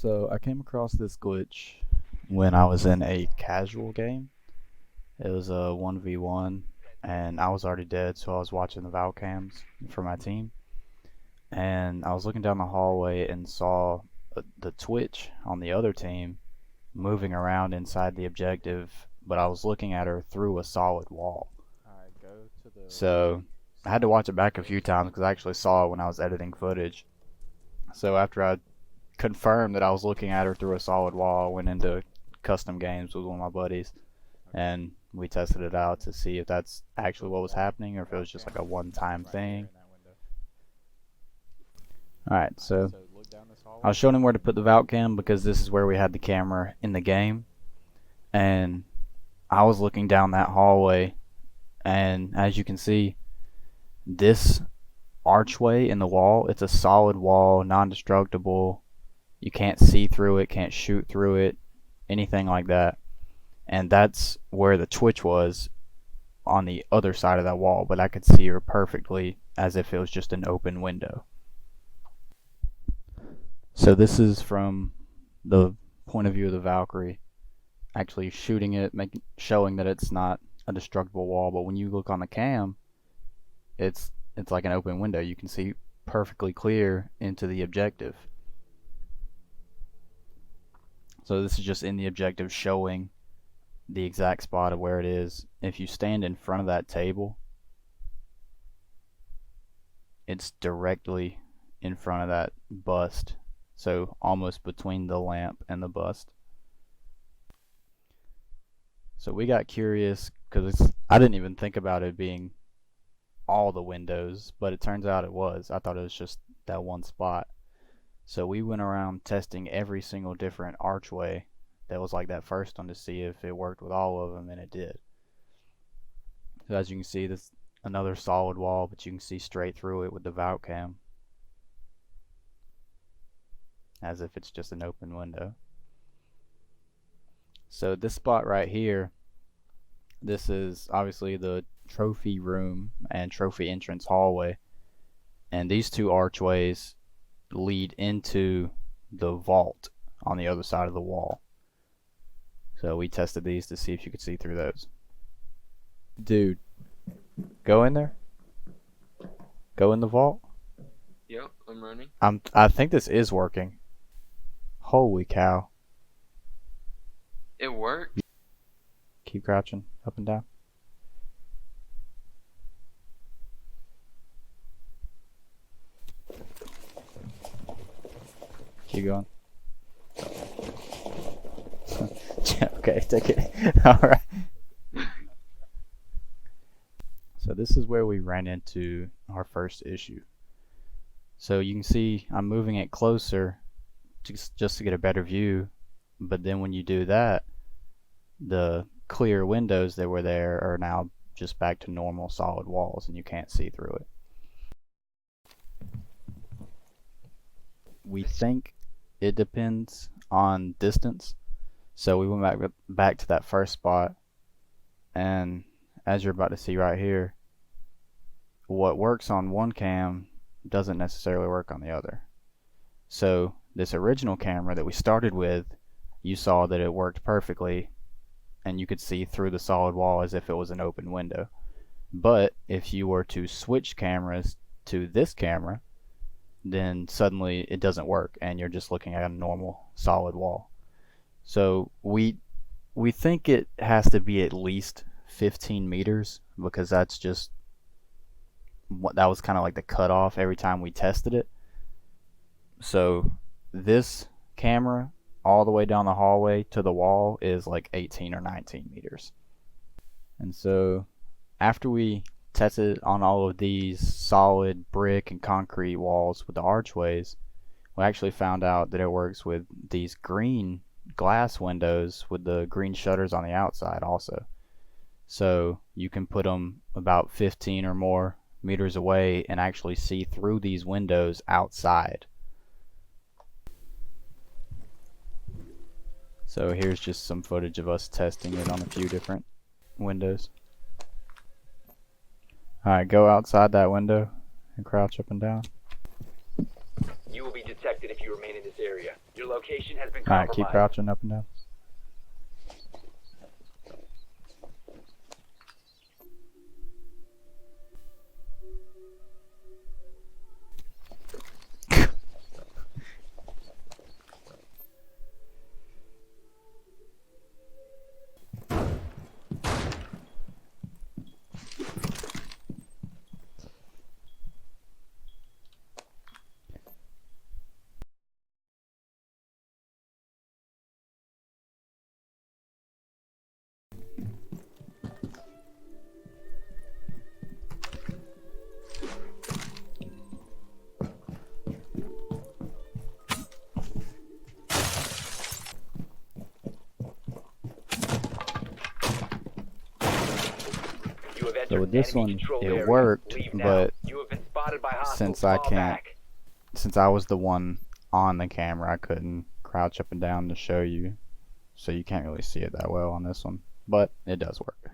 So I came across this glitch when I was in a casual game. It was a 1v1 and I was already dead, so I was watching the Val cams for my team. And I was looking down the hallway and saw the Twitch on the other team moving around inside the objective, but I was looking at her through a solid wall. So I had to watch it back a few times because I actually saw it when I was editing footage. So after I confirmed that I was looking at her through a solid wall, I went into custom games with one of my buddies and we tested it out to see if that's actually what was happening or if it was just like a one-time thing. Alright, so I was showing him where to put the Valk cam because this is where we had the camera in the game, and I was looking down that hallway, and as you can see, this archway in the wall, it's a solid wall, non-destructible. You can't see through it, can't shoot through it, anything like that. And that's where the Twitch was, on the other side of that wall, but I could see her perfectly as if it was just an open window. So this is from the point of view of the Valkyrie, actually shooting it, showing that it's not a destructible wall, but when you look on the cam, it's like an open window. You can see perfectly clear into the objective. So this is just in the objective showing the exact spot of where it is. If you stand in front of that table, it's directly in front of that bust, so almost between the lamp and the bust. So we got curious because I didn't even think about it being all the windows, but it turns out it was. I thought it was just that one spot. So we went around testing every single different archway that was like that first one to see if it worked with all of them, and it did. So as you can see, this another solid wall, but you can see straight through it with the Valk cam, as if it's just an open window. So this spot right here, this is obviously the trophy room and trophy entrance hallway, and these two archways lead into the vault on the other side of the wall. So we tested these to see if you could see through those. Dude, go in there. Go in the vault. Yep, I'm running. I think this is working. Holy cow. It worked? Keep crouching up and down. Keep going. Okay, take it. Alright. So this is where we ran into our first issue. So you can see I'm moving it closer just to get a better view, but then when you do that, the clear windows that were there are now just back to normal solid walls and you can't see through it. We think it depends on distance, so we went back to that first spot, and as you're about to see right here, what works on one cam doesn't necessarily work on the other. So this original camera that we started with, you saw that it worked perfectly and you could see through the solid wall as if it was an open window. But if you were to switch cameras to this camera, then suddenly it doesn't work and you're just looking at a normal solid wall. So we think it has to be at least 15 meters because that's just that was kind of like the cutoff every time we tested it. So this camera all the way down the hallway to the wall is like 18 or 19 meters. And so after we tested on all of these solid brick and concrete walls with the archways, we actually found out that it works with these green glass windows with the green shutters on the outside also. So you can put them about 15 or more meters away and actually see through these windows outside. So here's just some footage of us testing it on a few different windows. Alright, go outside that window and crouch up and down. You You will be detected if you remain in this area. Your location has been Alright, keep compromised. crouching up and down. You have entered So with an this enemy one, controlled it area. worked, Leave now. but You have been spotted by hostiles. since I Fall can't, back. since I was the one on the camera, I couldn't crouch up and down to show you, so you can't really see it that well on this one, but it does work.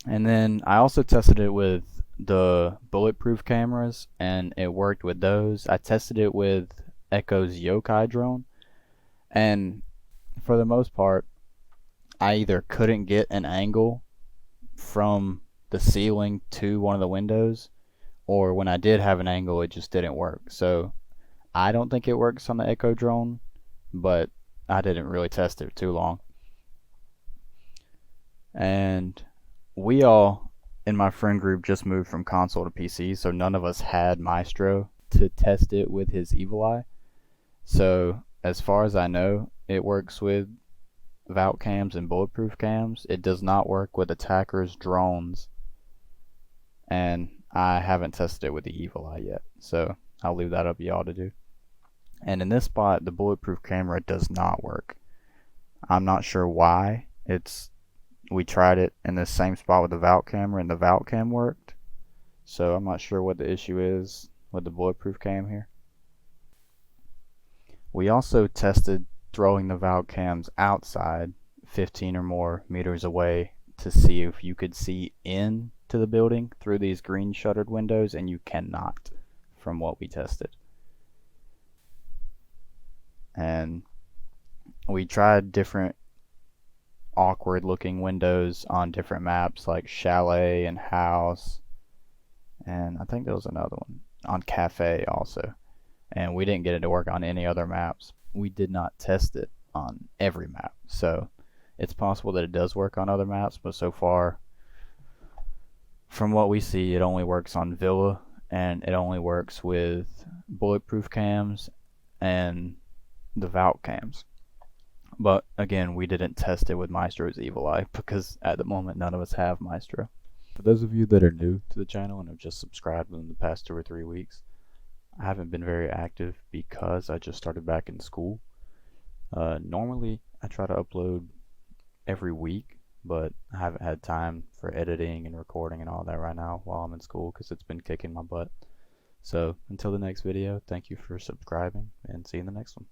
And then I also tested it with the bulletproof cameras, and it worked with those. I tested it with Echo's Yokai drone, and for the most part, I either couldn't get an angle from the ceiling to one of the windows, or when I did have an angle, it just didn't work. So I don't think it works on the Echo drone, but I didn't really test it too long. And we all in my friend group just moved from console to PC, so none of us had Maestro to test it with his Evil Eye. So as far as I know, it works with Vault cams and bulletproof cams. It does not work with attackers' drones, and I haven't tested it with the Evil Eye yet, so I'll leave that up to y'all to do. And in this spot, the bulletproof camera does not work. I'm not sure why. We tried it in the same spot with the Vault camera, and the Vault cam worked. So I'm not sure what the issue is with the bulletproof cam here. We also tested throwing the Vault cams outside 15 or more meters away to see if you could see into the building through these green shuttered windows, and you cannot from what we tested. And we tried different awkward looking windows on different maps like Chalet and House, and I think there was another one on Cafe also, and we didn't get it to work on any other maps. We did not test it on every map, so it's possible that it does work on other maps, but so far from what we see, it only works on Villa, and it only works with bulletproof cams and the Vault cams. But again, we didn't test it with Maestro's Evil Eye because at the moment none of us have Maestro. For those of you that are new to the channel and have just subscribed in the past 2 or 3 weeks, I haven't been very active because I just started back in school. Normally I try to upload every week, but I haven't had time for editing and recording and all that right now while I'm in school because it's been kicking my butt. So until the next video, thank you for subscribing and see you in the next one.